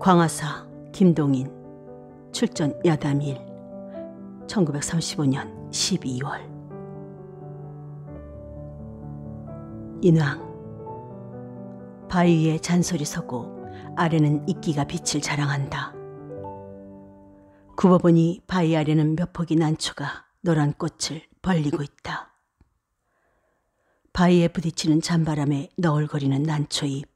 광화사 김동인 출전 야담일 1935년 12월. 인왕. 바위 위에 잔솔이 서고 아래는 이끼가 빛을 자랑한다. 굽어보니 바위 아래는 몇 폭이 난초가 노란 꽃을 벌리고 있다. 바위에 부딪히는 잔바람에 너울거리는 난초잎.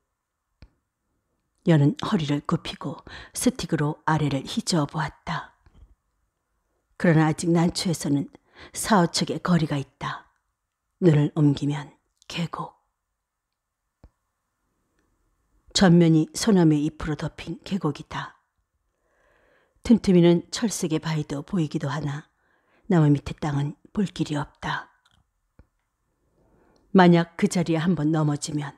여는 허리를 굽히고 스틱으로 아래를 휘저어 보았다. 그러나 아직 난초에서는 4~5척의 거리가 있다. 눈을 옮기면 계곡. 전면이 소나무의 잎으로 덮인 계곡이다. 틈틈이는 철색의 바위도 보이기도 하나 나무 밑의 땅은 볼 길이 없다. 만약 그 자리에 한번 넘어지면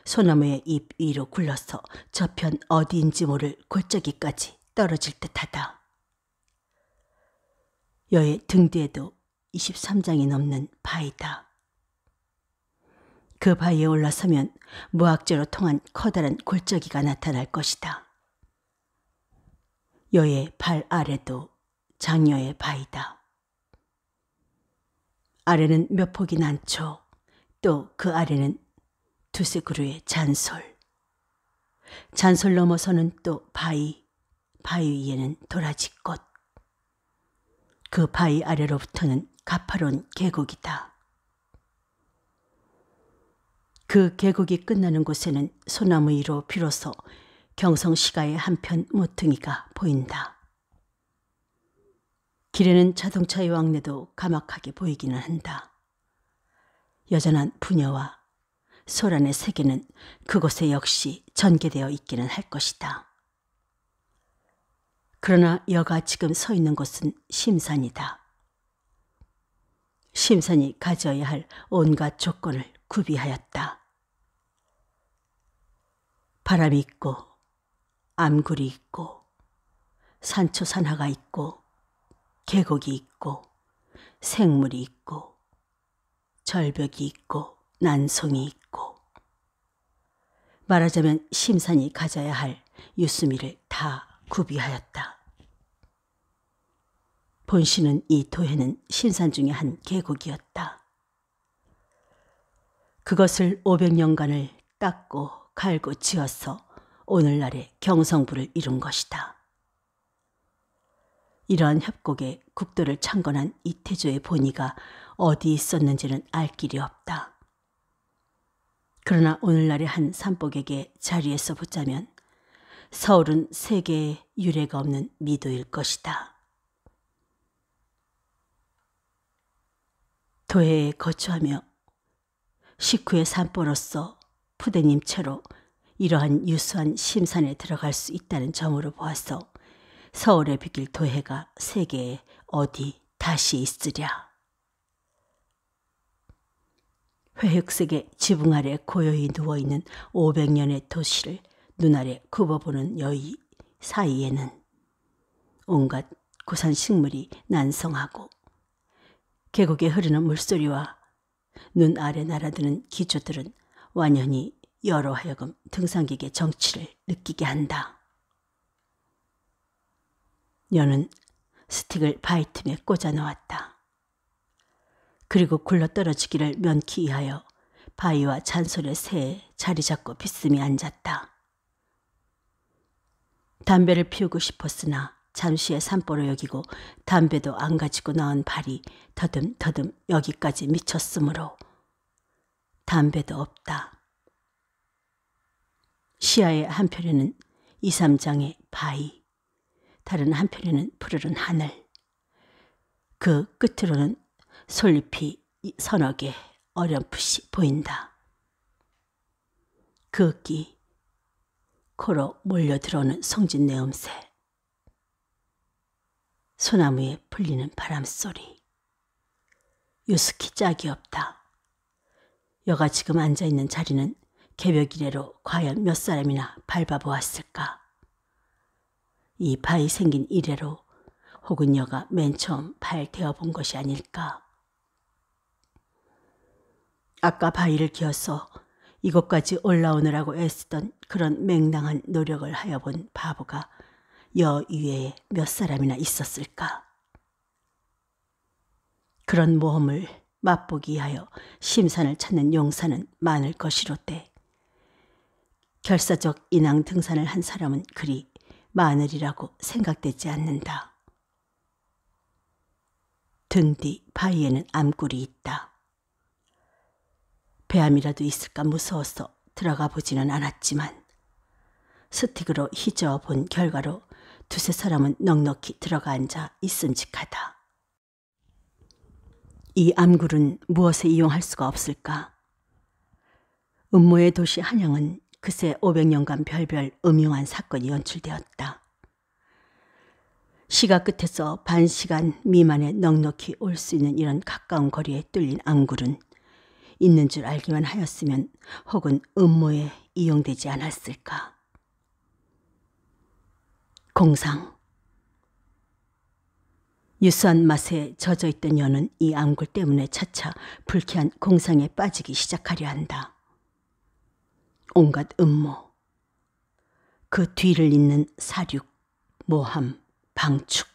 소나무의 잎 위로 굴러서 저편 어디인지 모를 골짜기까지 떨어질 듯하다. 여의 등 뒤에도 23장이 넘는 바위다. 그 바위에 올라서면 무악재로 통한 커다란 골짜기가 나타날 것이다. 여의 발 아래도 장녀의 바위다. 아래는 몇 폭이 난초, 또 그 아래는 두세 그루의 잔솔. 잔솔 넘어서는 또 바위, 바위 위에는 도라지꽃. 그 바위 아래로부터는 가파로운 계곡이다. 그 계곡이 끝나는 곳에는 소나무 위로 비로소 경성시가의 한편 모퉁이가 보인다. 길에는 자동차의 왕래도 가막하게 보이기는 한다. 여전한 부녀와 소란의 세계는 그곳에 역시 전개되어 있기는 할 것이다. 그러나 여가 지금 서 있는 곳은 심산이다. 심산이 가져야 할 온갖 조건을 구비하였다. 바람이 있고 암굴이 있고 산초 산하가 있고 계곡이 있고 생물이 있고 절벽이 있고 난송이 있고, 말하자면 심산이 가져야 할 유수미를 다 구비하였다. 본시는 이 도해는 심산 중의 한 계곡이었다. 그것을 500년간을 닦고 갈고 지어서 오늘날의 경성부를 이룬 것이다. 이러한 협곡에 국도를 창건한 이태조의 본의가 어디 있었는지는 알 길이 없다. 그러나 오늘날의 한 삼복에게 자리에서 보자면 서울은 세계에 유례가 없는 미도일 것이다. 도해에 거주하며 식후의 산보로서 푸대님 채로 이러한 유수한 심산에 들어갈 수 있다는 점으로 보아서 서울에 비길 도해가 세계에 어디 다시 있으랴. 회흑색의 지붕 아래 고요히 누워있는 500년의 도시를 눈아래 굽어보는 여의 사이에는 온갖 고산 식물이 난성하고 계곡에 흐르는 물소리와 눈 아래 날아드는 기조들은 완연히 여로 하여금 등산객의 정취를 느끼게 한다. 여는 스틱을 바위 틈에 꽂아 놓았다. 그리고 굴러떨어지기를 면키 하여 바위와 잔솔의 새에 자리 잡고 비스듬히 앉았다. 담배를 피우고 싶었으나 잠시의 산보로 여기고 담배도 안 가지고 나온 발이 더듬더듬 여기까지 미쳤으므로 담배도 없다. 시야의 한편에는 2~3장의 바위, 다른 한편에는 푸르른 하늘, 그 끝으로는 솔잎이 서너 개 어렴풋이 보인다. 그윽기 코로 몰려 들어오는 송진내음새, 소나무에 풀리는 바람소리, 유스키 짝이 없다. 여가 지금 앉아있는 자리는 개벽 이래로 과연 몇 사람이나 밟아보았을까? 이 바위 생긴 이래로 혹은 여가 맨 처음 발 대어본 것이 아닐까? 아까 바위를 기어서 이곳까지 올라오느라고 애쓰던 그런 맹랑한 노력을 하여 본 바보가 여 위에 몇 사람이나 있었을까. 그런 모험을 맛보기 위하여 심산을 찾는 용사는 많을 것이로되 결사적 인왕 등산을 한 사람은 그리 많으리라고 생각되지 않는다. 등 뒤 바위에는 암굴이 있다. 배암이라도 있을까 무서워서 들어가 보지는 않았지만 스틱으로 휘저어 본 결과로 두세 사람은 넉넉히 들어가 앉아 있음직하다. 이 암굴은 무엇에 이용할 수가 없을까? 음모의 도시 한양은 그새 500년간 별별 음흉한 사건이 연출되었다. 시가 끝에서 반시간 미만에 넉넉히 올 수 있는 이런 가까운 거리에 뚫린 암굴은 있는 줄 알기만 하였으면 혹은 음모에 이용되지 않았을까. 공상. 유수한 맛에 젖어있던 여는 이 암굴 때문에 차차 불쾌한 공상에 빠지기 시작하려 한다. 온갖 음모, 그 뒤를 잇는 사륙, 모함, 방축,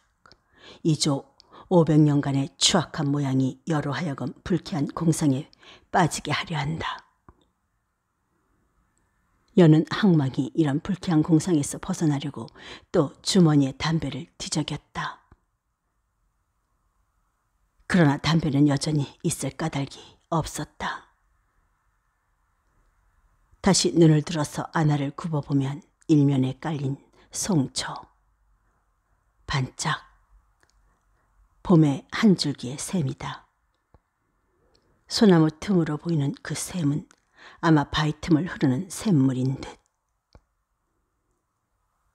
이조 500년간의 추악한 모양이 여로 하여금 불쾌한 공상에 빠지게 하려 한다. 여는 항막이 이런 불쾌한 공상에서 벗어나려고 또 주머니에 담배를 뒤적였다. 그러나 담배는 여전히 있을 까닭이 없었다. 다시 눈을 들어서 아나를 굽어보면 일면에 깔린 송초, 반짝, 봄의 한 줄기의 샘이다. 소나무 틈으로 보이는 그 샘은 아마 바위 틈을 흐르는 샘물인 듯.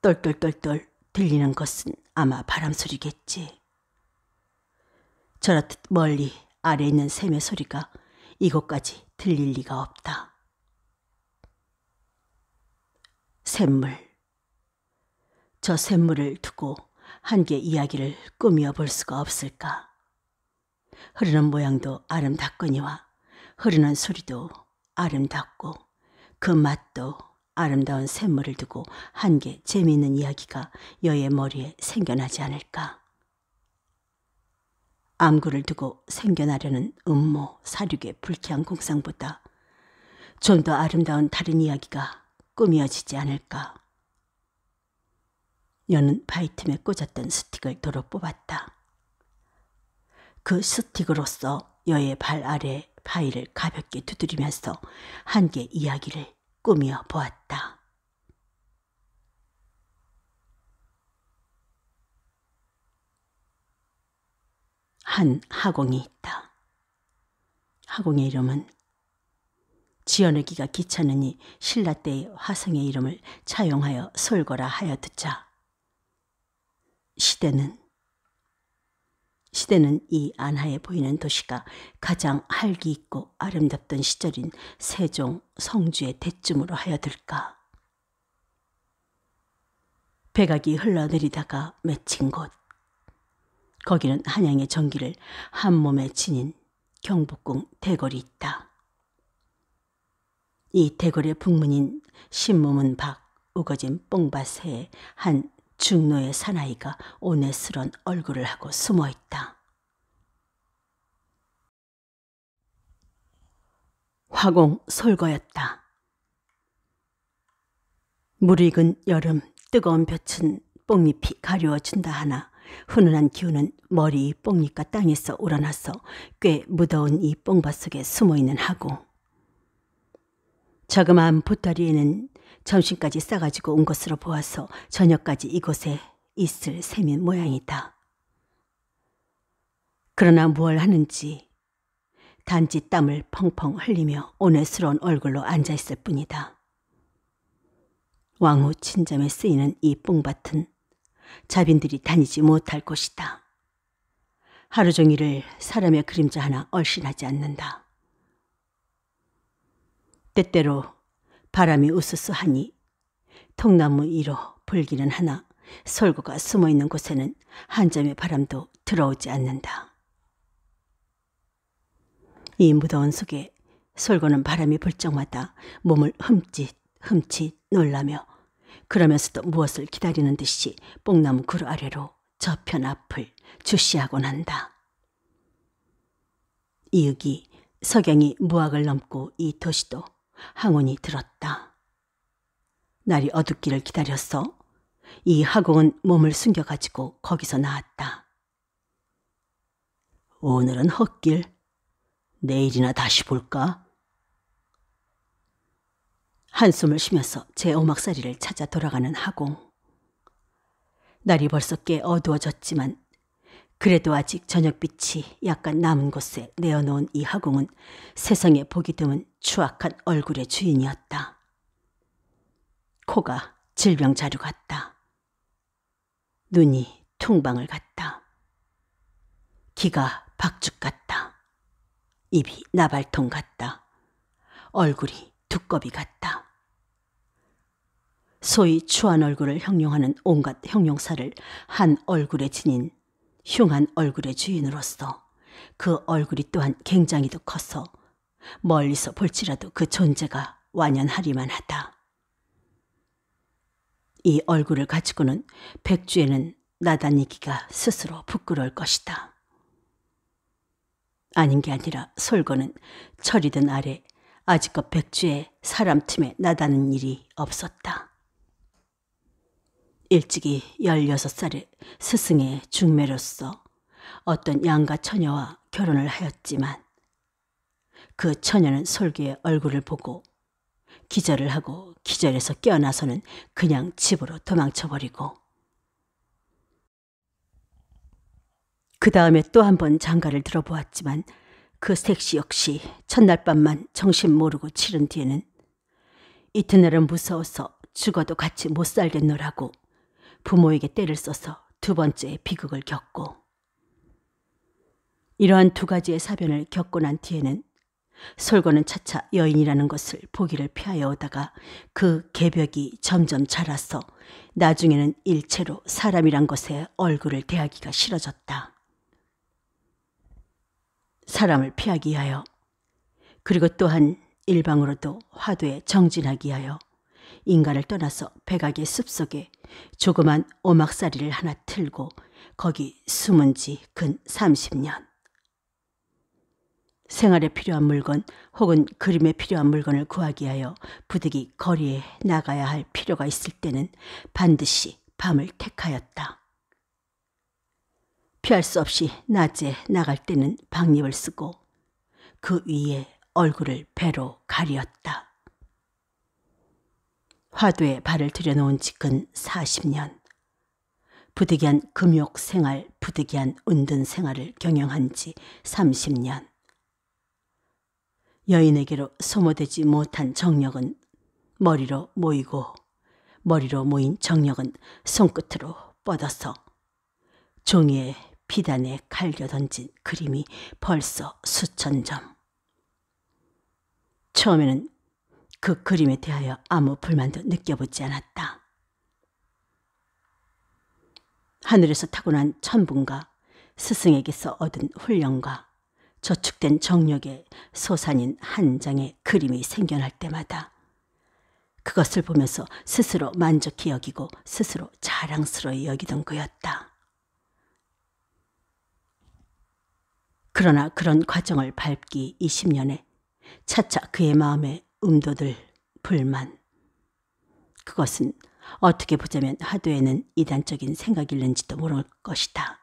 똘똘똘똘 들리는 것은 아마 바람소리겠지. 저렇듯 멀리 아래 있는 샘의 소리가 이곳까지 들릴 리가 없다. 샘물. 저 샘물을 두고 한개 이야기를 꾸미어 볼 수가 없을까. 흐르는 모양도 아름답거니와 흐르는 소리도 아름답고 그 맛도 아름다운 샘물을 두고 한개 재미있는 이야기가 여의 머리에 생겨나지 않을까. 암굴을 두고 생겨나려는 음모, 사륙의 불쾌한 공상보다 좀 더 아름다운 다른 이야기가 꾸미어지지 않을까. 여는 바위 틈에 꽂았던 스틱을 도로 뽑았다. 그 스틱으로서 여의 발 아래 바위를 가볍게 두드리면서 한개 이야기를 꾸며 보았다. 한 하공이 있다. 하공의 이름은 지어내기가 귀찮으니 신라 때의 화성의 이름을 차용하여 솔거라 하여 듣자. 시대는 이 안하에 보이는 도시가 가장 활기 있고 아름답던 시절인 세종, 성주의 대쯤으로 하여 들까. 백악이 흘러내리다가 맺힌 곳. 거기는 한양의 정기를 한 몸에 지닌 경복궁 대궐이 있다. 이 대궐의 북문인 신무문 밖 우거진 뽕밭에 한 중노의 사나이가 오네스런 얼굴을 하고 숨어있다. 화공 솔거였다. 무르익은 여름 뜨거운 볕은 뽕잎이 가려워준다 하나 훈훈한 기운은 머리 위 뽕잎과 땅에서 우러나서 꽤 무더운 이 뽕밭 속에 숨어있는 하공. 자그마한 보따리에는 점심까지 싸가지고 온 것으로 보아서 저녁까지 이곳에 있을 셈인 모양이다. 그러나 무얼 하는지 단지 땀을 펑펑 흘리며 온외스러운 얼굴로 앉아있을 뿐이다. 왕후 친잠에 쓰이는 이 뽕밭은 자빈들이 다니지 못할 곳이다. 하루 종일을 사람의 그림자 하나 얼씬하지 않는다. 때때로 바람이 우스스하니 통나무 위로 불기는 하나 솔고가 숨어있는 곳에는 한 점의 바람도 들어오지 않는다. 이 무더운 속에 솔고는 바람이 불 적마다 몸을 흠칫 놀라며 그러면서도 무엇을 기다리는 듯이 뽕나무 굴 아래로 저편 앞을 주시하곤 한다. 이윽이 석양이 무학을 넘고 이 도시도 항온이 들었다. 날이 어둡기를 기다려서 이 하공은 몸을 숨겨가지고 거기서 나왔다. 오늘은 헛길, 내일이나 다시 볼까? 한숨을 쉬면서 제 오막살이를 찾아 돌아가는 하공. 날이 벌써 꽤 어두워졌지만 그래도 아직 저녁빛이 약간 남은 곳에 내어놓은 이 하공은 세상에 보기 드문 추악한 얼굴의 주인이었다. 코가 질병자루 같다. 눈이 퉁방울 같다. 귀가 박죽 같다. 입이 나발통 같다. 얼굴이 두꺼비 같다. 소위 추한 얼굴을 형용하는 온갖 형용사를 한 얼굴에 지닌 흉한 얼굴의 주인으로서 그 얼굴이 또한 굉장히도 커서 멀리서 볼지라도 그 존재가 완연하리만 하다. 이 얼굴을 가지고는 백주에는 나다니기가 스스로 부끄러울 것이다. 아닌 게 아니라 솔고는 철이 든 아래 아직껏 백주에 사람 틈에 나다는 일이 없었다. 일찍이 16살에 스승의 중매로서 어떤 양가 처녀와 결혼을 하였지만 그 처녀는 솔기의 얼굴을 보고 기절을 하고 기절에서 깨어나서는 그냥 집으로 도망쳐버리고 그 다음에 또 한 번 장가를 들어보았지만 그 색시 역시 첫날 밤만 정신 모르고 치른 뒤에는 이튿날은 무서워서 죽어도 같이 못 살겠노라고 부모에게 떼를 써서 두 번째 비극을 겪고 이러한 두 가지의 사변을 겪고 난 뒤에는 솔고는 차차 여인이라는 것을 보기를 피하여 오다가 그 계벽이 점점 자라서 나중에는 일체로 사람이란 것에 얼굴을 대하기가 싫어졌다. 사람을 피하기 위하여 그리고 또한 일방으로도 화두에 정진하기 위하여 인가를 떠나서 백악의 숲속에 조그만 오막살이를 하나 틀고 거기 숨은 지 근 30년. 생활에 필요한 물건 혹은 그림에 필요한 물건을 구하기 위하여 부득이 거리에 나가야 할 필요가 있을 때는 반드시 밤을 택하였다. 피할 수 없이 낮에 나갈 때는 박립을 쓰고 그 위에 얼굴을 배로 가리었다. 화두에 발을 들여놓은 지 근 40년. 부득이한 금욕 생활, 부득이한 운든 생활을 경영한 지 30년. 여인에게로 소모되지 못한 정력은 머리로 모이고 머리로 모인 정력은 손끝으로 뻗어서 종이에 비단에 갈겨 던진 그림이 벌써 수천 점. 처음에는 그 그림에 대하여 아무 불만도 느껴보지 않았다. 하늘에서 타고난 천분과 스승에게서 얻은 훈련과 저축된 정력의 소산인 한 장의 그림이 생겨날 때마다 그것을 보면서 스스로 만족히 여기고 스스로 자랑스러이 여기던 그였다. 그러나 그런 과정을 밟기 20년에 차차 그의 마음에 음도들 불만. 그것은 어떻게 보자면 하도에는 이단적인 생각일는지도 모를 것이다.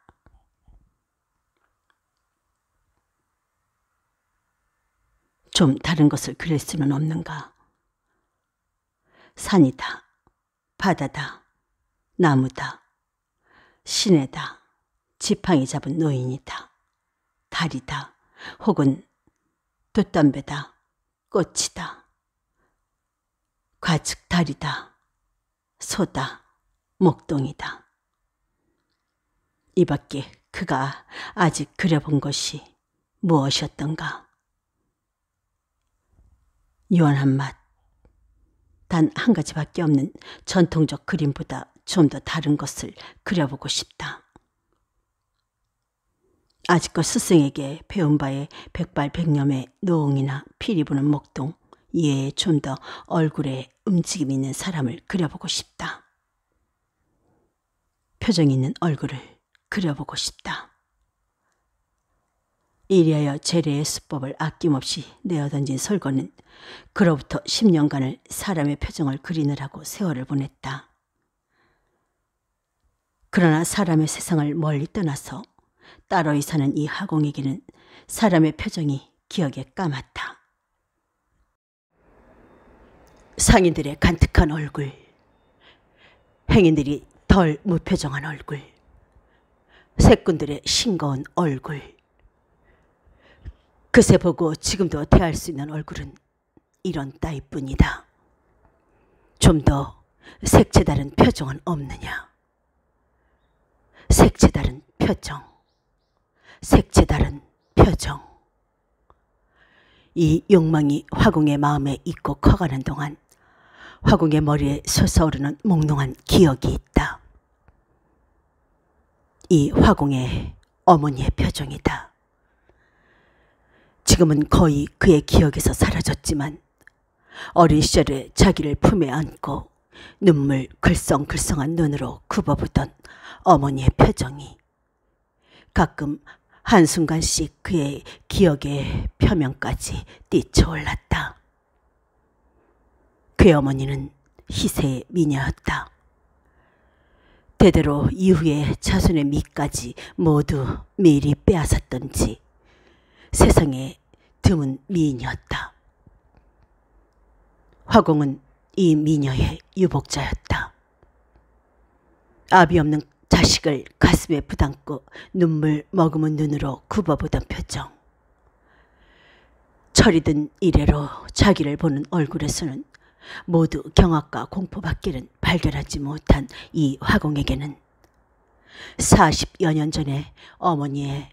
좀 다른 것을 그릴 수는 없는가. 산이다, 바다다, 나무다, 시내다, 지팡이 잡은 노인이다, 달이다, 혹은 돛담배다, 꽃이다, 과측달이다, 소다, 목동이다. 이 밖에 그가 아직 그려본 것이 무엇이었던가. 유한한 맛, 단 한 가지밖에 없는 전통적 그림보다 좀 더 다른 것을 그려보고 싶다. 아직껏 스승에게 배운 바에 백발백념의 노응이나 피리 부는 목동, 이에 좀 더 얼굴에 움직임이 있는 사람을 그려보고 싶다. 표정이 있는 얼굴을 그려보고 싶다. 이리하여 재래의 수법을 아낌없이 내어던진 설거는 그로부터 10년간을 사람의 표정을 그리느라고 세월을 보냈다. 그러나 사람의 세상을 멀리 떠나서 따로이 사는 이 화공에게는 사람의 표정이 기억에 까맣다. 상인들의 간특한 얼굴, 행인들이 덜 무표정한 얼굴, 색군들의 싱거운 얼굴, 그새 보고 지금도 대할 수 있는 얼굴은 이런 따위뿐이다. 좀 더 색채 다른 표정은 없느냐? 색채 다른 표정, 색채 다른 표정. 이 욕망이 화공의 마음에 있고 커가는 동안 화공의 머리에 솟아오르는 몽롱한 기억이 있다. 이 화공의 어머니의 표정이다. 지금은 거의 그의 기억에서 사라졌지만 어린 시절에 자기를 품에 안고 눈물 글썽글썽한 눈으로 굽어보던 어머니의 표정이 가끔 한순간씩 그의 기억의 표면까지 뛰쳐올랐다. 그의 어머니는 희세의 미녀였다. 대대로 이후의 자손의 미까지 모두 미리 빼앗았던지 세상에 드문 미인이었다. 화공은 이 미녀의 유복자였다. 아비 없는 자식을 가슴에 부담고 눈물 머금은 눈으로 굽어보던 표정. 철이 든 이래로 자기를 보는 얼굴에서는 모두 경악과 공포밖에는 발견하지 못한 이 화공에게는 40여 년 전에 어머니의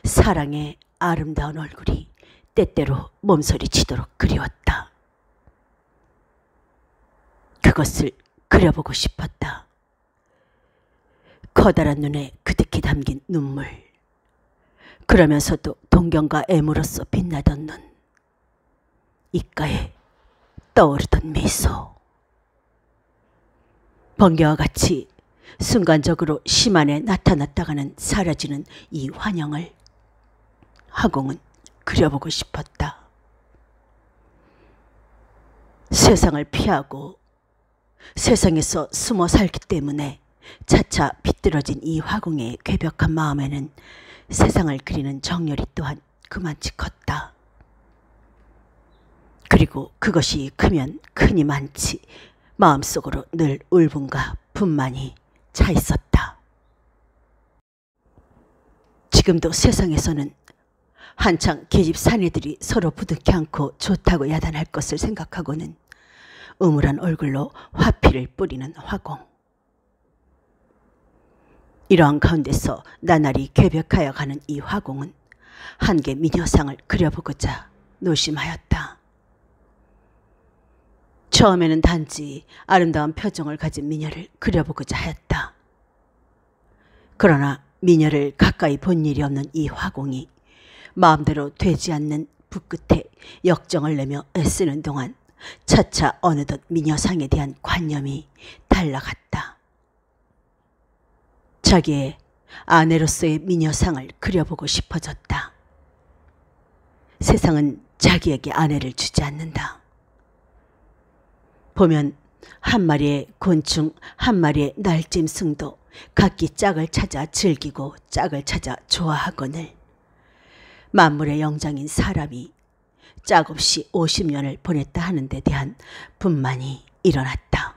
사랑의 아름다운 얼굴이 때때로 몸서리치도록 그리웠다. 그것을 그려보고 싶었다. 커다란 눈에 그득히 담긴 눈물, 그러면서도 동경과 애무로써 빛나던 눈, 입가에 떠오르던 미소. 번개와 같이 순간적으로 심 안에 나타났다가는 사라지는 이 환영을 화공은 그려보고 싶었다. 세상을 피하고 세상에서 숨어 살기 때문에 차차 비뚤어진 이 화공의 괴벽한 마음에는 세상을 그리는 정열이 또한 그만치 컸다. 그리고 그것이 크면 크니 많지 마음속으로 늘 울분과 분만이 차 있었다. 지금도 세상에서는 한창 계집 사내들이 서로 부득이 않고 좋다고 야단할 것을 생각하고는 음울한 얼굴로 화피를 뿌리는 화공. 이러한 가운데서 나날이 괴벽하여 가는 이 화공은 한개 미녀상을 그려보고자 노심하였다. 처음에는 단지 아름다운 표정을 가진 미녀를 그려보고자 하였다. 그러나 미녀를 가까이 본 일이 없는 이 화공이 마음대로 되지 않는 붓끝에 역정을 내며 애쓰는 동안 차차 어느덧 미녀상에 대한 관념이 달라갔다. 자기의 아내로서의 미녀상을 그려보고 싶어졌다. 세상은 자기에게 아내를 주지 않는다. 보면 한 마리의 곤충, 한 마리의 날짐승도 각기 짝을 찾아 즐기고 짝을 찾아 좋아하거늘 만물의 영장인 사람이 짝 없이 50년을 보냈다 하는 데 대한 분만이 일어났다.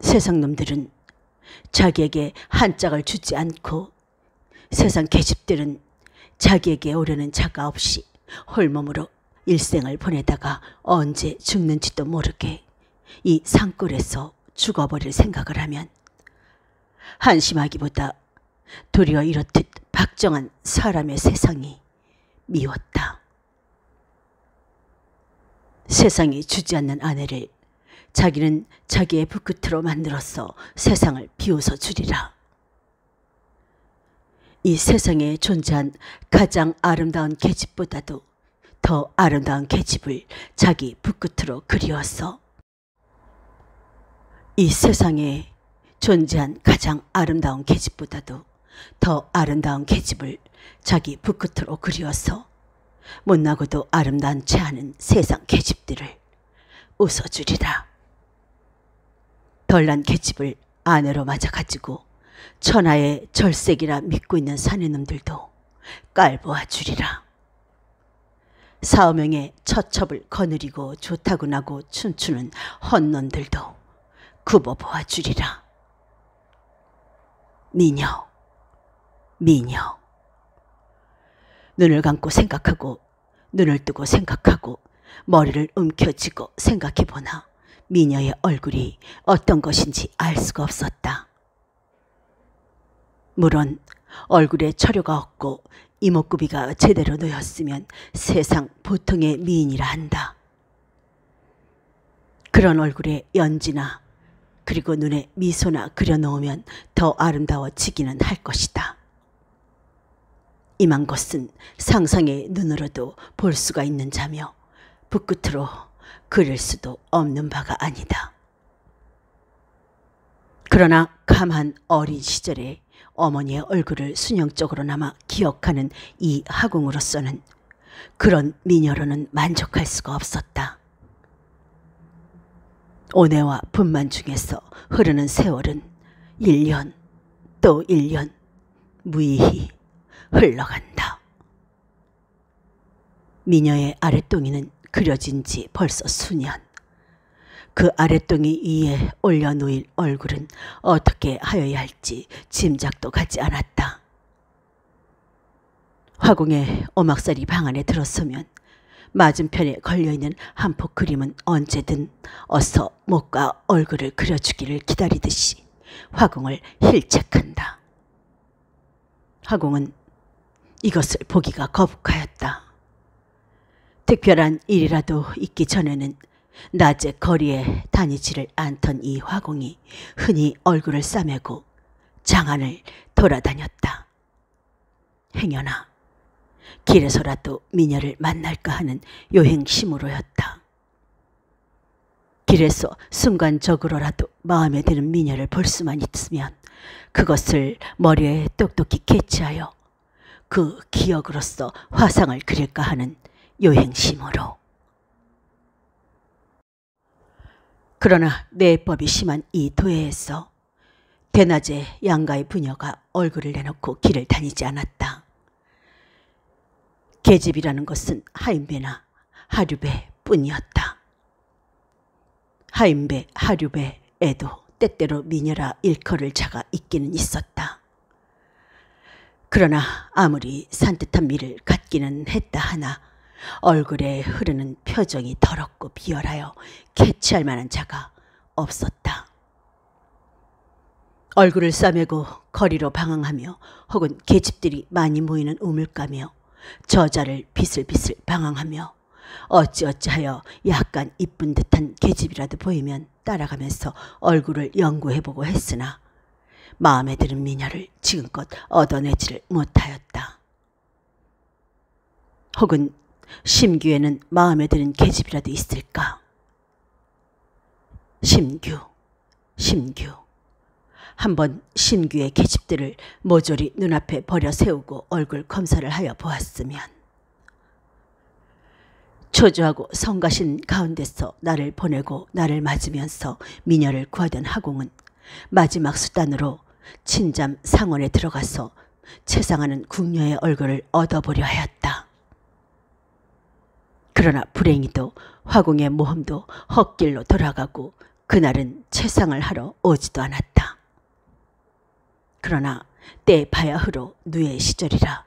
세상 놈들은 자기에게 한 짝을 주지 않고 세상 계집들은 자기에게 오려는 자가 없이 홀몸으로 일생을 보내다가 언제 죽는지도 모르게 이 산골에서 죽어버릴 생각을 하면 한심하기보다 도리어 이렇듯 박정한 사람의 세상이 미웠다. 세상이 주지 않는 아내를 자기는 자기의 붓끝으로 만들어서 세상을 비웃어 주리라. 이 세상에 존재한 가장 아름다운 계집보다도 더 아름다운 계집을 자기 붓끝으로 그리웠어. 이 세상에 존재한 가장 아름다운 계집보다도 더 아름다운 계집을 자기 붓끝으로 그리워서 못나고도 아름다운치 않은 세상 계집들을 웃어주리라. 덜난 계집을 아내로 맞아가지고 천하의 절색이라 믿고 있는 사내놈들도 깔보아 주리라. 사오명의 처첩을 거느리고 좋다고 나고 춤추는 헛놈들도 굽어보아 주리라. 미녀, 미녀. 눈을 감고 생각하고 눈을 뜨고 생각하고 머리를 움켜쥐고 생각해보나 미녀의 얼굴이 어떤 것인지 알 수가 없었다. 물론 얼굴에 처료가 없고 이목구비가 제대로 놓였으면 세상 보통의 미인이라 한다. 그런 얼굴에 연지나 그리고 눈에 미소나 그려놓으면 더 아름다워지기는 할 것이다. 임한 것은 상상의 눈으로도 볼 수가 있는 자며 붓끝으로 그릴 수도 없는 바가 아니다. 그러나 가만 어린 시절에 어머니의 얼굴을 순영적으로나마 기억하는 이 하궁으로서는 그런 미녀로는 만족할 수가 없었다. 온해와 분만 중에서 흐르는 세월은 1년 또 1년 무의히 흘러간다. 미녀의 아랫동이는 그려진 지 벌써 수년. 그 아랫동이 위에 올려놓일 얼굴은 어떻게 하여야 할지 짐작도 가지 않았다. 화궁의 오막살이 방 안에 들어서면 맞은편에 걸려있는 한 폭 그림은 언제든 어서 목과 얼굴을 그려주기를 기다리듯이 화궁을 힐책한다. 화궁은 이것을 보기가 거북하였다. 특별한 일이라도 있기 전에는 낮에 거리에 다니지를 않던 이 화궁이 흔히 얼굴을 싸매고 장안을 돌아다녔다. 행여나 길에서라도 미녀를 만날까 하는 요행심으로였다. 길에서 순간적으로라도 마음에 드는 미녀를 볼 수만 있으면 그것을 머리에 똑똑히 캐치하여 그 기억으로서 화상을 그릴까 하는 요행심으로. 그러나 내법이 심한 이 도회에서 대낮에 양가의 부녀가 얼굴을 내놓고 길을 다니지 않았다. 계집이라는 것은 하인배나 하류배 뿐이었다. 하인배, 하류배에도 때때로 미녀라 일컬을 자가 있기는 있었다. 그러나 아무리 산뜻한 미를 갖기는 했다 하나 얼굴에 흐르는 표정이 더럽고 비열하여 캐치할 만한 자가 없었다. 얼굴을 싸매고 거리로 방황하며 혹은 계집들이 많이 모이는 우물가며 저자를 비슬비슬 방황하며 어찌어찌하여 약간 이쁜 듯한 계집이라도 보이면 따라가면서 얼굴을 연구해보고 했으나 마음에 드는 미녀를 지금껏 얻어내지를 못하였다. 혹은 심규에는 마음에 드는 계집이라도 있을까? 심규. 한번 심규의 계집들을 모조리 눈앞에 버려 세우고 얼굴 검사를 하여 보았으면 초조하고 성가신 가운데서 나를 보내고 나를 맞으면서 미녀를 구하던 하궁은 마지막 수단으로 친잠 상원에 들어가서 채상하는 궁녀의 얼굴을 얻어보려 하였다. 그러나 불행히도 화궁의 모험도 헛길로 돌아가고 그날은 채상을 하러 오지도 않았다. 그러나 때 바야흐로 누의 시절이라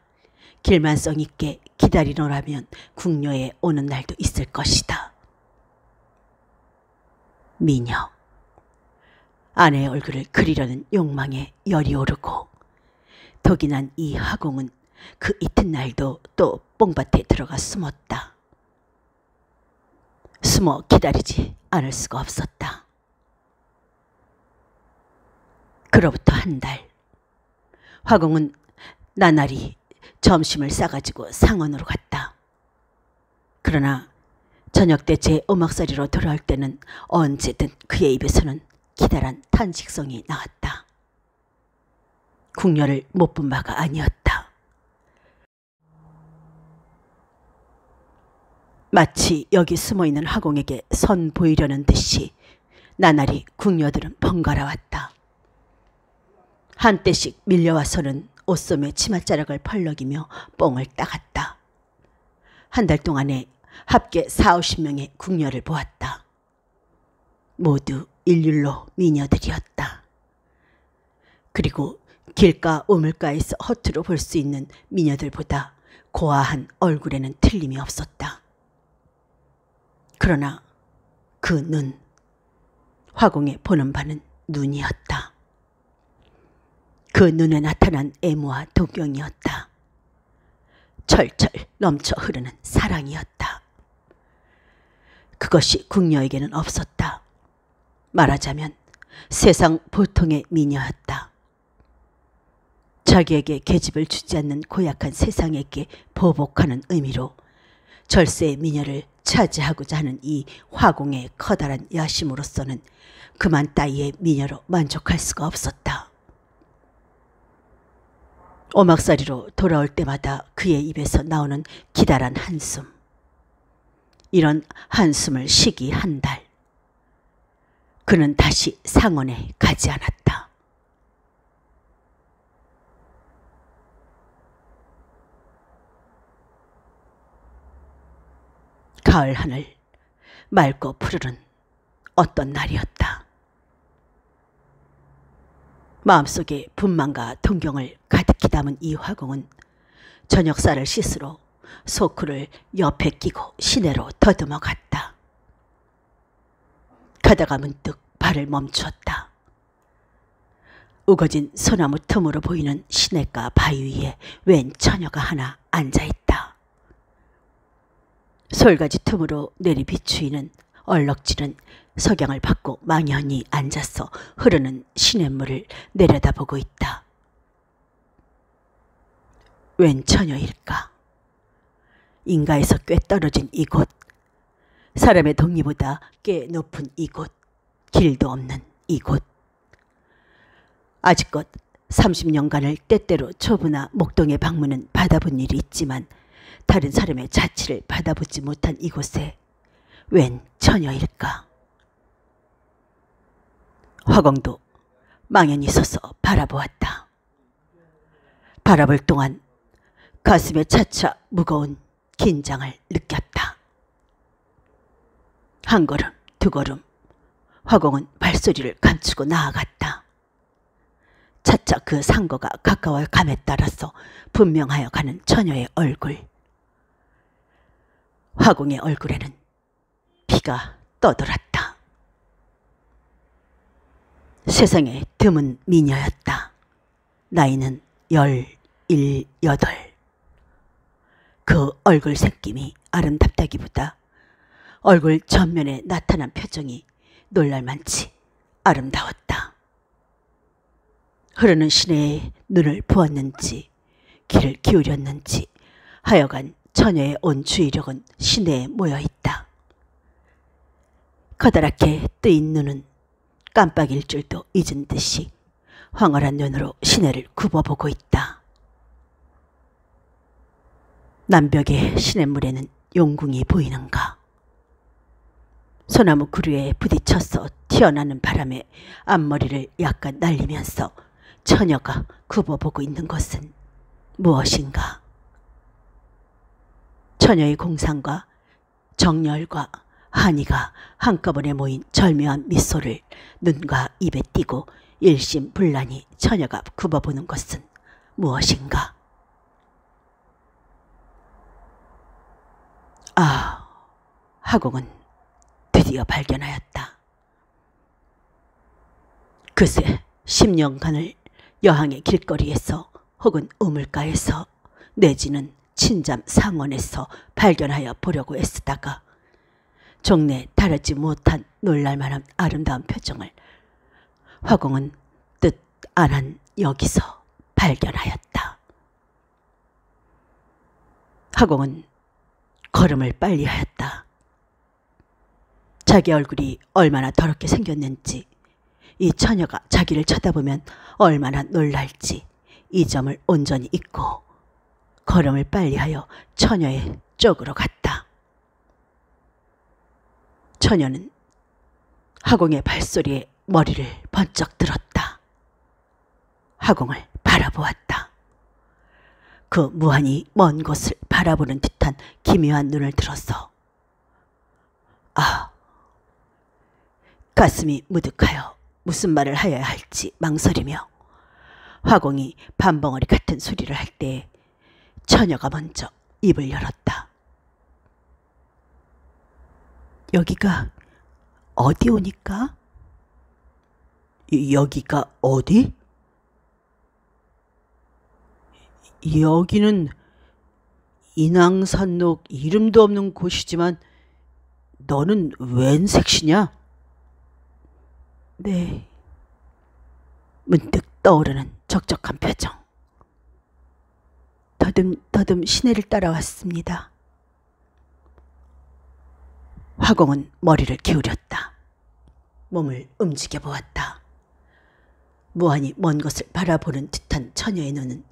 길만성 있게 기다리노라면 궁녀에 오는 날도 있을 것이다. 미녀. 아내의 얼굴을 그리려는 욕망에 열이 오르고 독이 난 이 하궁은 그 이튿날도 또 뽕밭에 들어가 숨었다. 숨어 기다리지 않을 수가 없었다. 그로부터 한 달, 화궁은 나날이 점심을 싸가지고 상원으로 갔다. 그러나 저녁 때 제 오막살이로 돌아올 때는 언제든 그의 입에서는 기다란 탄식성이 나왔다. 궁녀를 못 본 바가 아니었다. 마치 여기 숨어있는 화공에게 선 보이려는 듯이 나날이 궁녀들은 번갈아 왔다. 한때씩 밀려와서는 옷소매 치맛자락을 펄럭이며 뽕을 따갔다. 한 달 동안에 합계 40~50명의 궁녀를 보았다. 모두 일률로 미녀들이었다. 그리고 길가 우물가에서 허투루 볼 수 있는 미녀들보다 고아한 얼굴에는 틀림이 없었다. 그러나 그 눈, 화공에 보는 바는 눈이었다. 그 눈에 나타난 애무와 도경이었다. 철철 넘쳐 흐르는 사랑이었다. 그것이 궁녀에게는 없었다. 말하자면 세상 보통의 미녀였다. 자기에게 계집을 주지 않는 고약한 세상에게 보복하는 의미로 절세의 미녀를 차지하고자 하는 이 화공의 커다란 야심으로서는 그만 따위의 미녀로 만족할 수가 없었다. 오막살이로 돌아올 때마다 그의 입에서 나오는 기다란 한숨. 이런 한숨을 쉬기 한 달. 그는 다시 상원에 가지 않았다. 가을 하늘, 맑고 푸르른 어떤 날이었다. 마음속에 분만과 동경을 가득히 담은 이 화공은 저녁살을 씻으러 소쿠를 옆에 끼고 시내로 더듬어 갔다. 가다가 문득 발을 멈추었다. 우거진 소나무 틈으로 보이는 시냇가 바위 위에 웬 처녀가 하나 앉아있다. 솔가지 틈으로 내리비추이는 얼럭지는 석양을 받고 망연히 앉아서 흐르는 시냇물을 내려다보고 있다. 웬 처녀일까? 인가에서 꽤 떨어진 이곳, 사람의 동리보다 꽤 높은 이곳, 길도 없는 이곳. 아직껏 30년간을 때때로 초부나 목동에 방문은 받아본 일이 있지만 다른 사람의 자취를 받아보지 못한 이곳에 웬 처녀일까? 화공도 망연히 서서 바라보았다. 바라볼 동안 가슴에 차차 무거운 긴장을 느꼈다. 한 걸음, 두 걸음, 화공은 발소리를 감추고 나아갔다. 차차 그 상거가 가까워 감에 따라서 분명하여 가는 처녀의 얼굴. 화공의 얼굴에는 피가 떠돌았다. 세상에 드문 미녀였다. 나이는 17, 18. 그 얼굴 생김이 아름답다기보다 얼굴 전면에 나타난 표정이 놀랄만치 아름다웠다. 흐르는 시내에 눈을 부었는지 귀를 기울였는지 하여간 처녀의 온 주의력은 시내에 모여있다. 커다랗게 뜨인 눈은 깜빡일 줄도 잊은 듯이 황홀한 눈으로 시내를 굽어보고 있다. 남벽의 시냇물에는 용궁이 보이는가? 소나무 그루에 부딪혀서 튀어나는 바람에 앞머리를 약간 날리면서 처녀가 굽어보고 있는 것은 무엇인가? 처녀의 공상과 정열과 한이가 한꺼번에 모인 절묘한 미소를 눈과 입에 띠고 일심불란히 처녀가 굽어보는 것은 무엇인가? 아, 화공은 드디어 발견하였다. 그새 10년간을 여항의 길거리에서 혹은 우물가에서 내지는 친잠 상원에서 발견하여 보려고 애쓰다가 종래 다르지 못한 놀랄만한 아름다운 표정을 화공은 뜻 안 한 여기서 발견하였다. 하공은 걸음을 빨리 하였다. 자기 얼굴이 얼마나 더럽게 생겼는지, 이 처녀가 자기를 쳐다보면 얼마나 놀랄지 이 점을 온전히 잊고 걸음을 빨리하여 처녀의 쪽으로 갔다. 처녀는 하공의 발소리에 머리를 번쩍 들었다. 하공을 바라보았다. 그 무한히 먼 곳을 바라보는 듯한 기묘한 눈을 들어서 가슴이 무득하여 무슨 말을 하여야 할지 망설이며 화공이 밤벙어리 같은 소리를 할 때 처녀가 먼저 입을 열었다. 여기가 어디 오니까? 여기가 어디? 여기는 인왕산록 이름도 없는 곳이지만 너는 웬 색시냐? 네. 문득 떠오르는 적적한 표정. 더듬 시내를 따라왔습니다. 화공은 머리를 기울였다. 몸을 움직여 보았다. 무한히 먼 것을 바라보는 듯한 처녀의 눈은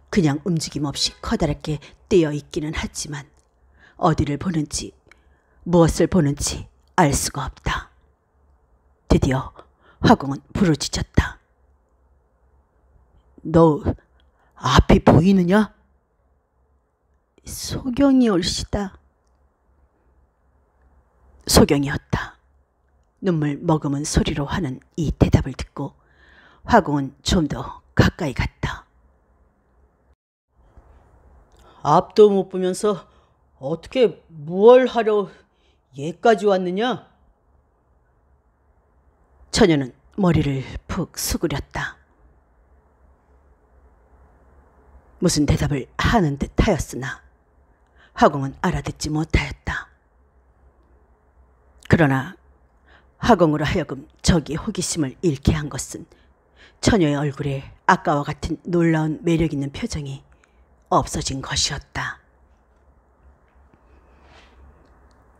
그냥 움직임 없이 커다랗게 뜨여 있기는 하지만 어디를 보는지 무엇을 보는지 알 수가 없다. 드디어 화공은 부르짖었다. 너 앞이 보이느냐? 소경이 올시다. 소경이었다. 눈물 머금은 소리로 하는 이 대답을 듣고 화공은 좀 더 가까이 갔다. 앞도 못 보면서 어떻게 무얼 하러 얘까지 왔느냐? 처녀는 머리를 푹 수그렸다. 무슨 대답을 하는 듯 하였으나 화공은 알아듣지 못하였다. 그러나 화공으로 하여금 저기 호기심을 잃게 한 것은 처녀의 얼굴에 아까와 같은 놀라운 매력 있는 표정이 없어진 것이었다.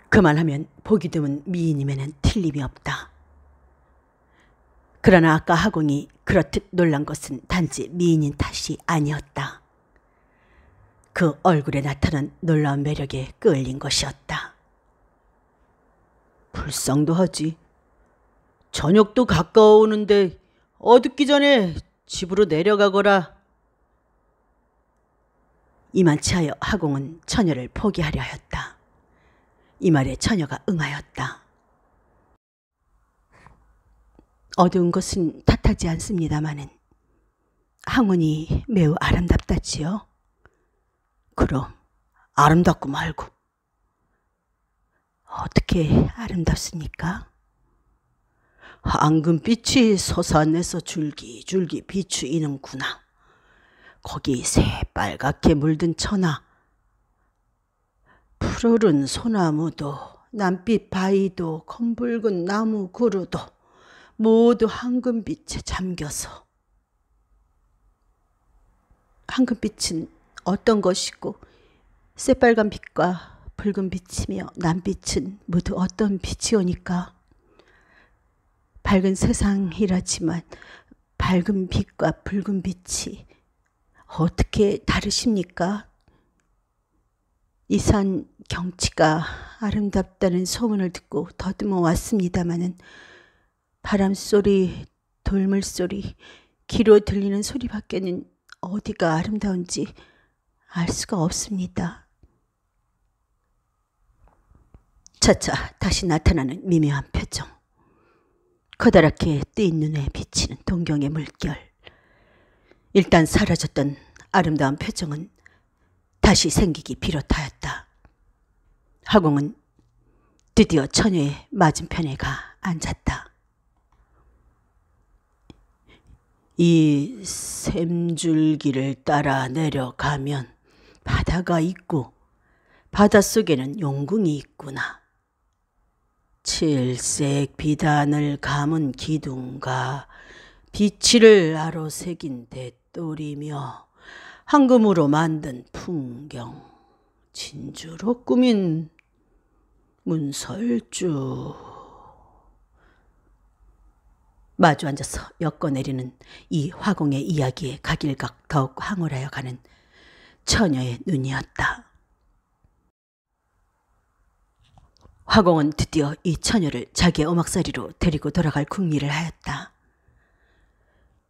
그만하면 보기 드문 미인임에는 틀림이 없다. 그러나 아까 화공이 그렇듯 놀란 것은 단지 미인인 탓이 아니었다. 그 얼굴에 나타난 놀라운 매력에 끌린 것이었다. 불쌍도 하지. 저녁도 가까워오는데 어둡기 전에 집으로 내려가거라. 이만치 하여 화공은 처녀를 포기하려 하였다. 이 말에 처녀가 응하였다. 어두운 것은 탓하지 않습니다마는 항원이 매우 아름답다지요. 그럼 아름답고 말고. 어떻게 아름답습니까? 황금빛이 솟아내서 줄기줄기 비추이는구나. 거기 새빨갛게 물든 천하, 푸르른 소나무도 남빛 바위도 검붉은 나무 그루도 모두 황금빛에 잠겨서. 황금빛은 어떤 것이고 새빨간 빛과 붉은 빛이며 남빛은 모두 어떤 빛이오니까? 밝은 세상이라지만 밝은 빛과 붉은 빛이 어떻게 다르십니까? 이 산 경치가 아름답다는 소문을 듣고 더듬어 왔습니다마는 바람소리, 돌물소리, 귀로 들리는 소리밖에는 어디가 아름다운지 알 수가 없습니다. 차차 다시 나타나는 미묘한 표정. 커다랗게 뜨인 눈에 비치는 동경의 물결. 일단 사라졌던 아름다운 표정은 다시 생기기 비롯하였다. 화공은 드디어 처녀의 맞은편에 가 앉았다. 이 샘줄기를 따라 내려가면 바다가 있고 바닷속에는 용궁이 있구나. 칠색 비단을 감은 기둥과 비치를 아로새긴 대돌이며 황금으로 만든 풍경, 진주로 꾸민 문설주. 마주 앉아서 엮어내리는 이 화공의 이야기에 각일각 더욱 황홀하여 가는 처녀의 눈이었다. 화공은 드디어 이 처녀를 자기의 오막살이로 데리고 돌아갈 궁리를 하였다.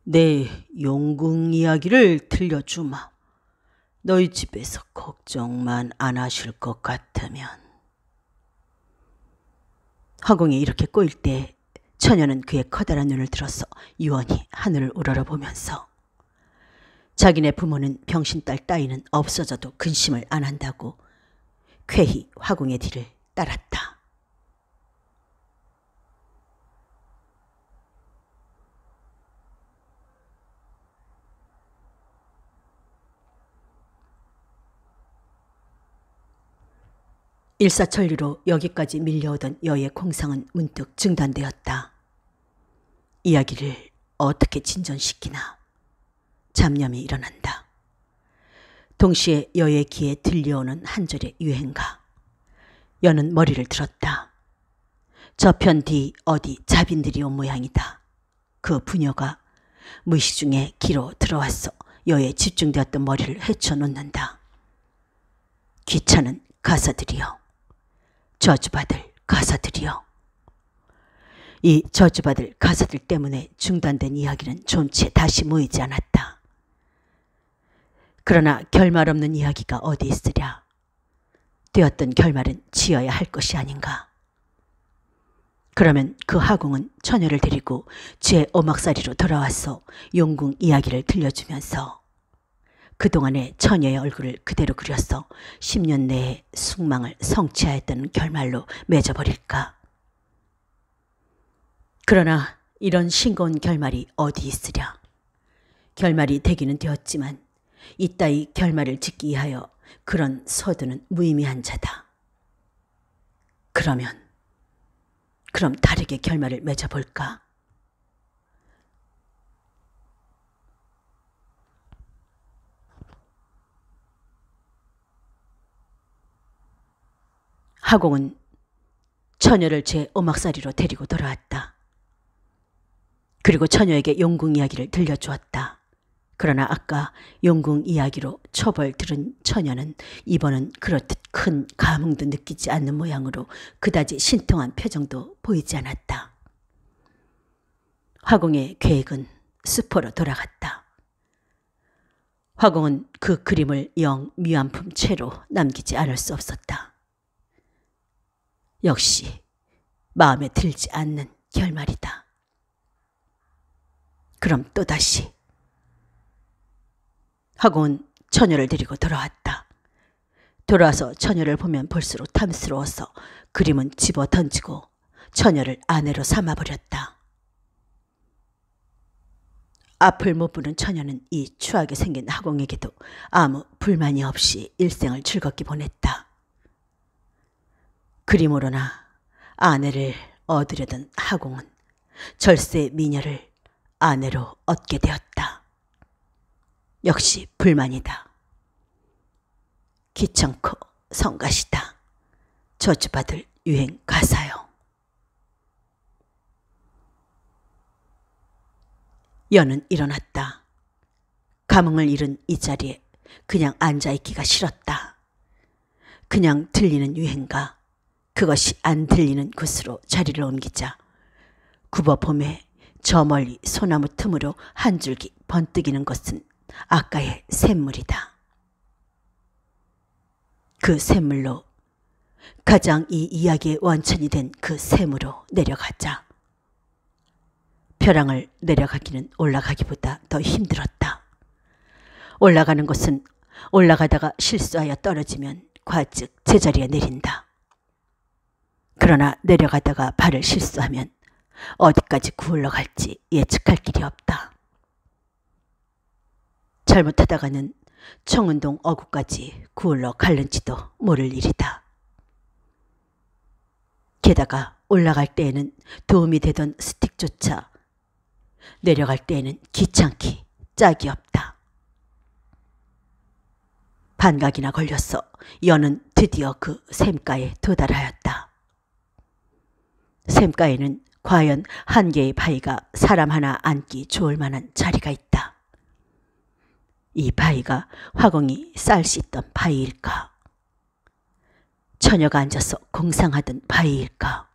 내 용궁 이야기를 들려주마. 너희 집에서 걱정만 안 하실 것 같으면. 화공이 이렇게 꼬일 때 처녀는 그의 커다란 눈을 들어서 유언히 하늘을 우러러보면서 자기네 부모는 병신딸 따위는 없어져도 근심을 안 한다고 쾌히 화공의 뒤를 따랐다. 일사천리로 여기까지 밀려오던 여의 공상은 문득 중단되었다. 이야기를 어떻게 진전시키나 잡념이 일어난다. 동시에 여의 귀에 들려오는 한 절의 유행가. 여는 머리를 들었다. 저편 뒤 어디 자빈들이 온 모양이다. 그 부녀가 무의식 중에 귀로 들어와서 여에 집중되었던 머리를 헤쳐놓는다. 귀찮은 가사들이여. 저주받을 가사들이여. 이 저주받을 가사들 때문에 중단된 이야기는 좀채 다시 모이지 않았다. 그러나 결말 없는 이야기가 어디 있으랴. 되었던 결말은 지어야 할 것이 아닌가. 그러면 그 하공은 처녀를 데리고 제 오막살이로 돌아와서 용궁 이야기를 들려주면서 그동안의 처녀의 얼굴을 그대로 그려서 10년 내에 숙망을 성취하였다는 결말로 맺어버릴까. 그러나 이런 싱거운 결말이 어디 있으랴. 결말이 되기는 되었지만 이따위 결말을 짓기 위하여 그런 서두는 무의미한 자다. 그럼 다르게 결말을 맺어볼까. 하공은 처녀를 제 오막살이로 데리고 돌아왔다. 그리고 처녀에게 용궁 이야기를 들려주었다. 그러나 아까 용궁 이야기로 초벌 들은 처녀는 이번은 그렇듯 큰 감흥도 느끼지 않는 모양으로 그다지 신통한 표정도 보이지 않았다. 화공의 계획은 수포로 돌아갔다. 화공은 그 그림을 영 미완품 채로 남기지 않을 수 없었다. 역시 마음에 들지 않는 결말이다. 그럼 또다시 화공은 처녀를 데리고 돌아왔다. 돌아와서 처녀를 보면 볼수록 탐스러워서 그림은 집어 던지고 처녀를 아내로 삼아버렸다. 앞을 못 보는 처녀는 이 추하게 생긴 화공에게도 아무 불만이 없이 일생을 즐겁게 보냈다. 그림으로나 아내를 얻으려던 하공은 절세 미녀를 아내로 얻게 되었다. 역시 불만이다. 귀찮고 성가시다. 저주받을 유행 가사요. 여는 일어났다. 감흥을 잃은 이 자리에 그냥 앉아있기가 싫었다. 그냥 들리는 유행가, 그것이 안 들리는 곳으로 자리를 옮기자 굽어봄에 저 멀리 소나무 틈으로 한 줄기 번뜩이는 것은 아까의 샘물이다. 그 샘물로, 가장 이 이야기의 원천이 된 그 샘으로 내려가자. 벼랑을 내려가기는 올라가기보다 더 힘들었다. 올라가는 것은 올라가다가 실수하여 떨어지면 과즉 제자리에 내린다. 그러나 내려가다가 발을 실수하면 어디까지 구울러 갈지 예측할 길이 없다. 잘못하다가는 청운동 어구까지 구울러 갈는지도 모를 일이다. 게다가 올라갈 때에는 도움이 되던 스틱조차 내려갈 때에는 귀찮기 짝이 없다. 반각이나 걸렸어 여는 드디어 그 샘가에 도달하였다. 샘가에는 과연 한 개의 바위가 사람 하나 앉기 좋을 만한 자리가 있다. 이 바위가 화공이 쌀 씻던 바위일까? 처녀가 앉아서 공상하던 바위일까?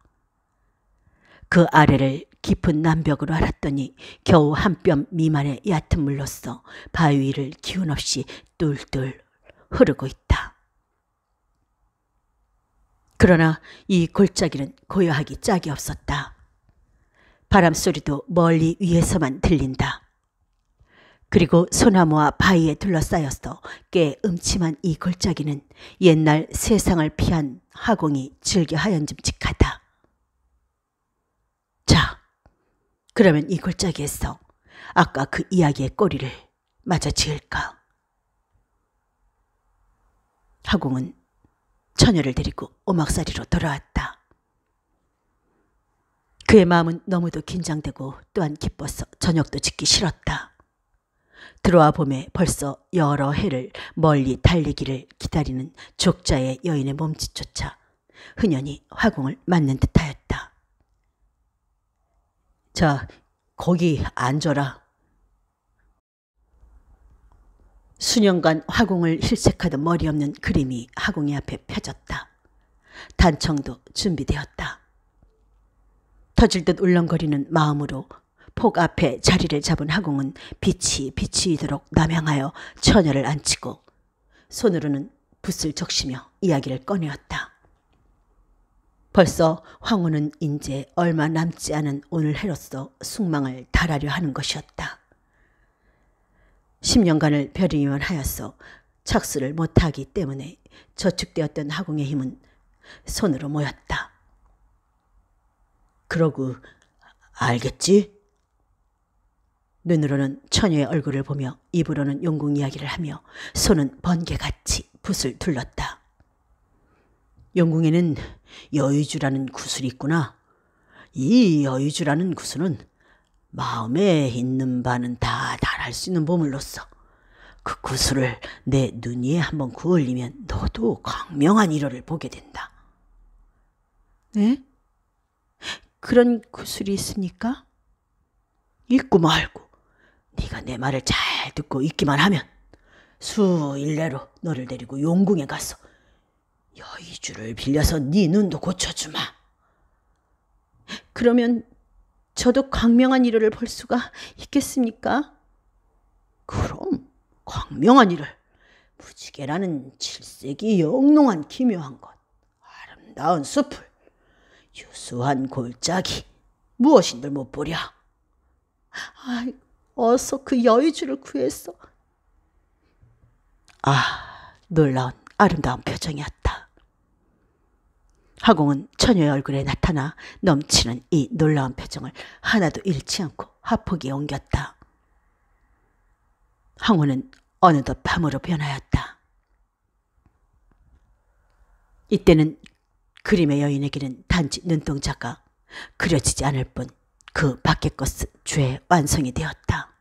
그 아래를 깊은 남벽으로 알았더니 겨우 한 뼘 미만의 얕은 물로써 바위 위를 기운 없이 뚫뚫 흐르고 있다. 그러나 이 골짜기는 고요하기 짝이 없었다. 바람소리도 멀리 위에서만 들린다. 그리고 소나무와 바위에 둘러싸여서 꽤 음침한 이 골짜기는 옛날 세상을 피한 화공이 즐겨 하연짐직하다. 자, 그러면 이 골짜기에서 아까 그 이야기의 꼬리를 맞아 지을까? 화공은 처녀를 데리고 오막살이로 돌아왔다. 그의 마음은 너무도 긴장되고 또한 기뻐서 저녁도 짓기 싫었다. 들어와 봄에 벌써 여러 해를 멀리 달리기를 기다리는 족자의 여인의 몸짓조차 흔연히 화공을 맞는 듯하였다. 자, 거기 앉아라. 수년간 화공을 힐색하던 머리 없는 그림이 화공의 앞에 펴졌다. 단청도 준비되었다. 터질 듯 울렁거리는 마음으로 폭 앞에 자리를 잡은 화공은 빛이 비치도록 남향하여 처녀를 앉히고 손으로는 붓을 적시며 이야기를 꺼내었다. 벌써 황후는 이제 얼마 남지 않은 오늘 해로써 숙망을 달하려 하는 것이었다. 10년간을 벼르기만 하여서 착수를 못하기 때문에 저축되었던 화공의 힘은 손으로 모였다. 그러고 알겠지? 눈으로는 처녀의 얼굴을 보며 입으로는 용궁 이야기를 하며 손은 번개같이 붓을 둘렀다. 용궁에는 여의주라는 구슬이 있구나. 이 여의주라는 구슬은 마음에 있는 바는 다 달할 수 있는 보물로서 그 구슬을 내 눈 위에 한번 그을리면 너도 광명한 일화를 보게 된다. 네? 그런 구슬이 있습니까? 있고 말고 네가 내 말을 잘 듣고 있기만 하면 수일 내로 너를 데리고 용궁에 가서 여의주를 빌려서 네 눈도 고쳐주마. 그러면 저도 광명한 일화를 볼 수가 있겠습니까? 그럼 광명한 일을 무지개라는 칠색이 영롱한 기묘한 것, 아름다운 숲을, 유수한 골짜기 무엇인들 못 보랴. 아, 어서 그 여의주를 구해서. 아, 놀라운 아름다운 표정이었다. 화공은 처녀의 얼굴에 나타나 넘치는 이 놀라운 표정을 하나도 잃지 않고 화폭에 옮겼다. 황후는 어느덧 밤으로 변하였다. 이때는 그림의 여인에게는 단지 눈동자가 그려지지 않을 뿐 그 밖의 것은 죄 완성이 되었다.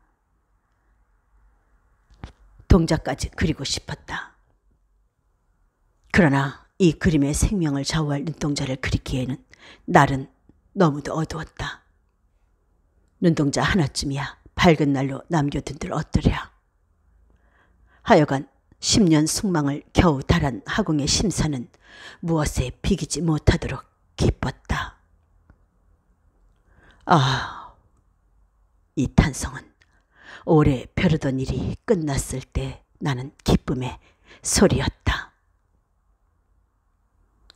동자까지 그리고 싶었다. 그러나 이 그림의 생명을 좌우할 눈동자를 그리기에는 날은 너무도 어두웠다. 눈동자 하나쯤이야 밝은 날로 남겨둔들 어떠랴. 하여간 10년 숙망을 겨우 달한 화공의 심사는 무엇에 비기지 못하도록 기뻤다. 아, 이 탄성은 오래 벼르던 일이 끝났을 때 나는 기쁨의 소리였다.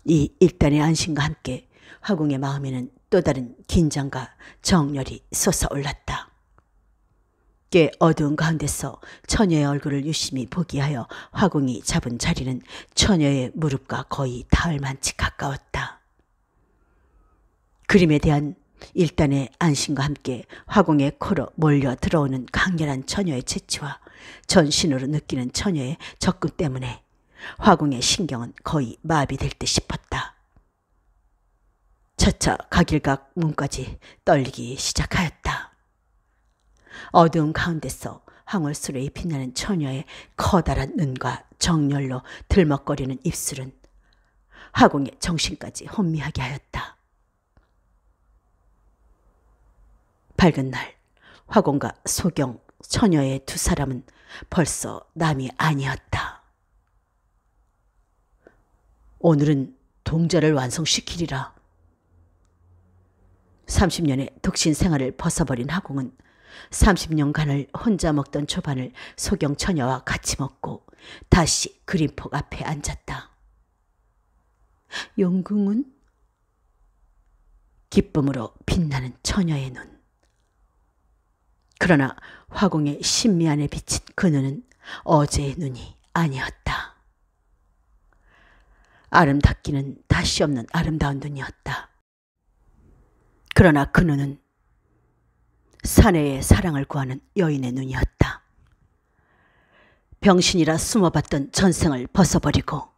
이 일단의 안심과 함께 화공의 마음에는 또 다른 긴장과 정열이 솟아올랐다. 꽤 어두운 가운데서 처녀의 얼굴을 유심히 보기 하여 화공이 잡은 자리는 처녀의 무릎과 거의 닿을 만치 가까웠다. 그림에 대한 일단의 안심과 함께 화공의 코로 몰려 들어오는 강렬한 처녀의 채취와 전신으로 느끼는 처녀의 접근 때문에 화공의 신경은 거의 마비될 듯 싶었다. 차차 각일각 몸까지 떨리기 시작하였다. 어두운 가운데서 황홀스레 빛나는 처녀의 커다란 눈과 정열로 들먹거리는 입술은 화공의 정신까지 혼미하게 하였다. 밝은 날 화공과 소경, 처녀의 두 사람은 벌써 남이 아니었다. 오늘은 동자를 완성시키리라. 30년의 독신 생활을 벗어버린 화공은 30년간을 혼자 먹던 초반을 소경 처녀와 같이 먹고 다시 그림폭 앞에 앉았다. 용궁은? 기쁨으로 빛나는 처녀의 눈. 그러나 화공의 신미 안에 비친 그 눈은 어제의 눈이 아니었다. 아름답기는 다시 없는 아름다운 눈이었다. 그러나 그 눈은 사내의 사랑을 구하는 여인의 눈이었다. 병신이라 숨어봤던 전생을 벗어버리고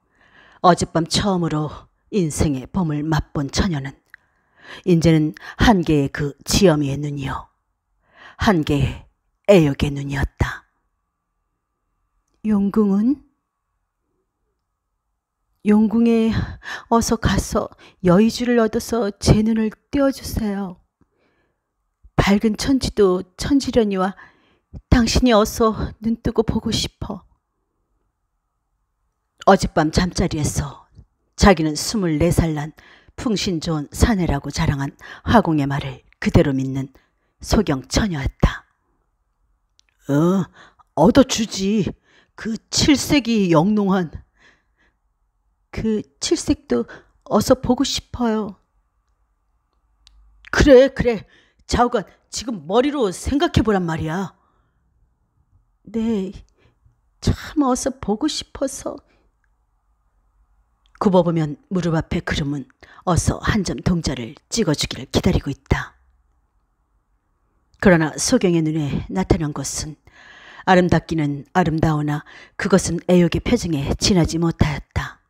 어젯밤 처음으로 인생의 봄을 맛본 처녀는 이제는 한계의 그 지엄이의 눈이요, 한계의 애욕의 눈이었다. 용궁은? 용궁에 어서 가서 여의주를 얻어서 제 눈을 띄워주세요. 밝은 천지도 천지려니와 당신이 어서 눈뜨고 보고 싶어. 어젯밤 잠자리에서 자기는 24살 난 풍신 좋은 사내라고 자랑한 화공의 말을 그대로 믿는 소경 처녀였다. 얻어주지. 그 칠색이 영롱한. 그 칠색도 어서 보고 싶어요. 그래. 좌우간 지금 머리로 생각해보란 말이야. 네, 참 어서 보고 싶어서. 굽어보면 무릎 앞에 그름은 어서 한 점 동자를 찍어주기를 기다리고 있다. 그러나 소경의 눈에 나타난 것은 아름답기는 아름다우나 그것은 애욕의 표정에 지나지 못하였다.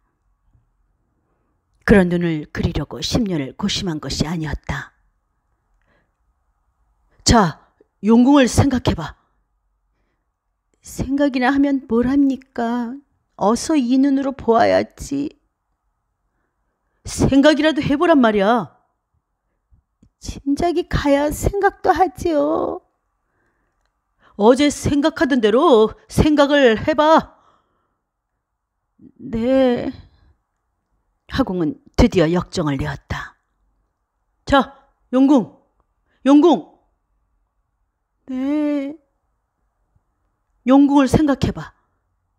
그런 눈을 그리려고 10년을 고심한 것이 아니었다. 자, 용궁을 생각해봐. 생각이나 하면 뭘 합니까? 어서 이 눈으로 보아야지. 생각이라도 해보란 말이야. 짐작이 가야 생각도 하지요. 어제 생각하던 대로 생각을 해봐. 네. 화공은 드디어 역정을 내었다. 자, 용궁. 네. 용궁을 생각해봐.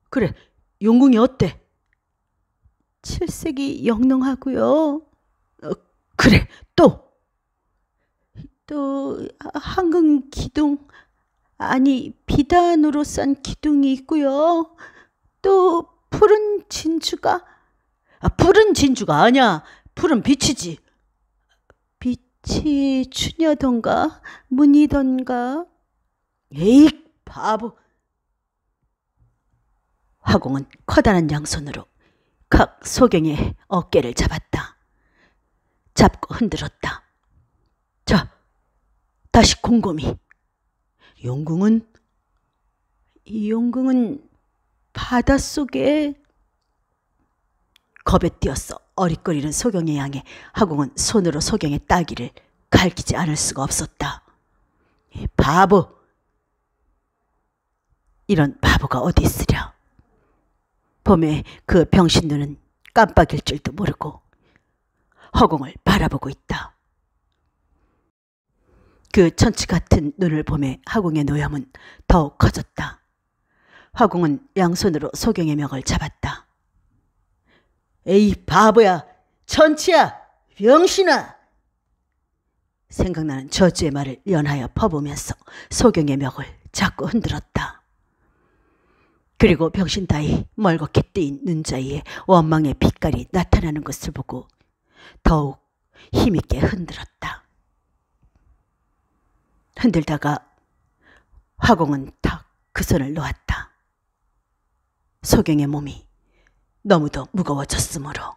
그래, 용궁이 어때? 칠색이 영롱하고요. 그래, 또 황금 기둥, 아니 비단으로 싼 기둥이 있고요. 또 푸른 진주가. 푸른 진주가 아니야. 푸른 빛이지. 빛이 추녀던가 문이던가. 에이, 바보. 화공은 커다란 양손으로 각 소경의 어깨를 잡았다. 잡고 흔들었다. 자, 다시 곰곰이. 용궁은? 이 용궁은 바닷속에. 겁에 뛰었어 어릿거리는 소경의 향해 화공은 손으로 소경의 따귀를 갈기지 않을 수가 없었다. 바보. 이런 바보가 어디 있으랴. 봄에 그 병신 눈은 깜빡일 줄도 모르고 허공을 바라보고 있다. 그 천치 같은 눈을 보며 화공의 노염은 더욱 커졌다. 화공은 양손으로 소경의 명을 잡았다. 에이, 바보야, 천치야, 병신아. 생각나는 저주의 말을 연하여 퍼보면서 소경의 멱을 자꾸 흔들었다. 그리고 병신 따위 멀겋게 뜨인 눈자위에 원망의 빛깔이 나타나는 것을 보고 더욱 힘있게 흔들었다. 흔들다가 화공은 탁 그 손을 놓았다. 소경의 몸이 너무도 무거워졌으므로.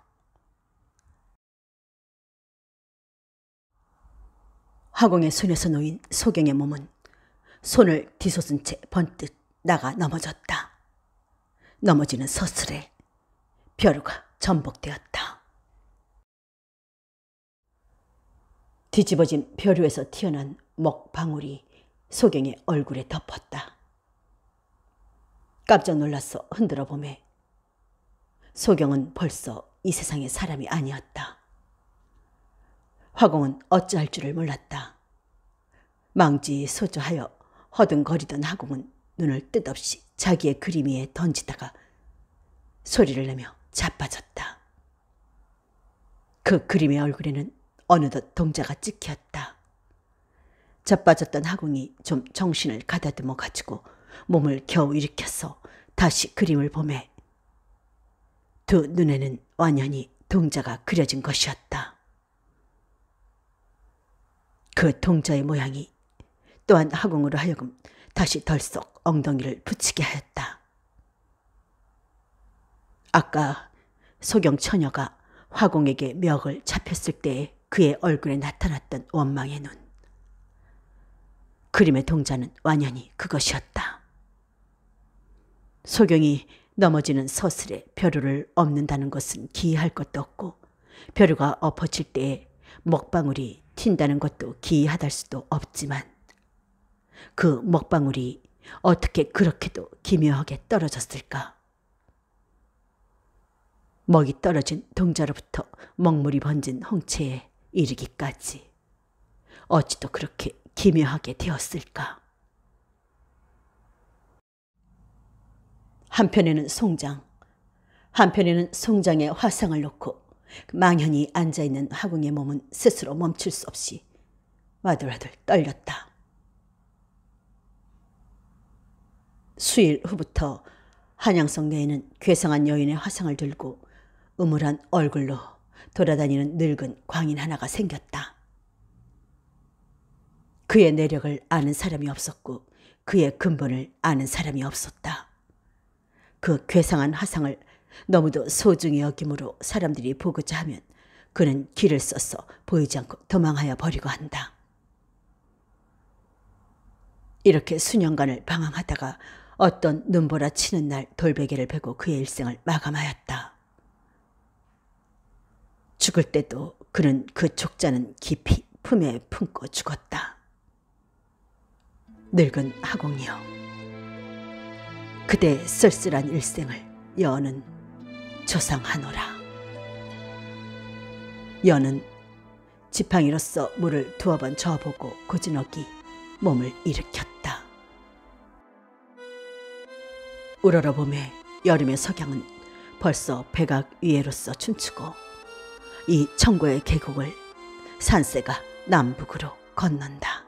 화공의 손에서 놓인 소경의 몸은 손을 뒤솟은 채 번뜩 나가 넘어졌다. 넘어지는 서슬에 벼루가 전복되었다. 뒤집어진 벼루에서 튀어난 먹방울이 소경의 얼굴에 덮었다. 깜짝 놀라서 흔들어 보매 소경은 벌써 이 세상의 사람이 아니었다. 화공은 어찌할 줄을 몰랐다. 망지소조하여 허둥거리던 화공은 눈을 뜻없이 자기의 그림 위에 던지다가 소리를 내며 자빠졌다. 그 그림의 얼굴에는 어느덧 동자가 찍혔다. 자빠졌던 화공이 좀 정신을 가다듬어 가지고 몸을 겨우 일으켜서 다시 그림을 보매 두 눈에는 완연히 동자가 그려진 것이었다. 그 동자의 모양이 또한 화공으로 하여금 다시 덜썩 엉덩이를 붙이게 하였다. 아까 소경 처녀가 화공에게 멱을 잡혔을 때에 그의 얼굴에 나타났던 원망의 눈. 그림의 동자는 완연히 그것이었다. 소경이 넘어지는 서슬에 벼루를 엎는다는 것은 기이할 것도 없고 벼루가 엎어질 때에 먹방울이 튄다는 것도 기이하달 수도 없지만 그 먹방울이 어떻게 그렇게도 기묘하게 떨어졌을까? 먹이 떨어진 동자로부터 먹물이 번진 홍채에 이르기까지 어찌 또 그렇게 기묘하게 되었을까? 한편에는 송장, 한편에는 송장의 화상을 놓고 망연히 앉아있는 화공의 몸은 스스로 멈출 수 없이 와들와들 떨렸다. 수일 후부터 한양성 내에는 괴상한 여인의 화상을 들고 음울한 얼굴로 돌아다니는 늙은 광인 하나가 생겼다. 그의 내력을 아는 사람이 없었고 그의 근본을 아는 사람이 없었다. 그 괴상한 화상을 너무도 소중히 여김으로 사람들이 보고자 하면 그는 길을 써서 보이지 않고 도망하여 버리고 한다. 이렇게 수년간을 방황하다가 어떤 눈보라 치는 날 돌베개를 베고 그의 일생을 마감하였다. 죽을 때도 그는 그 족자는 깊이 품에 품고 죽었다. 늙은 화공이여, 그대의 쓸쓸한 일생을 여는 조상하노라. 여는 지팡이로서 물을 2번 저어보고 고즈넉이 몸을 일으켰다. 우러러봄에 여름의 석양은 벌써 백악 위에로서 춤추고 이 청고의 계곡을 산새가 남북으로 건넌다.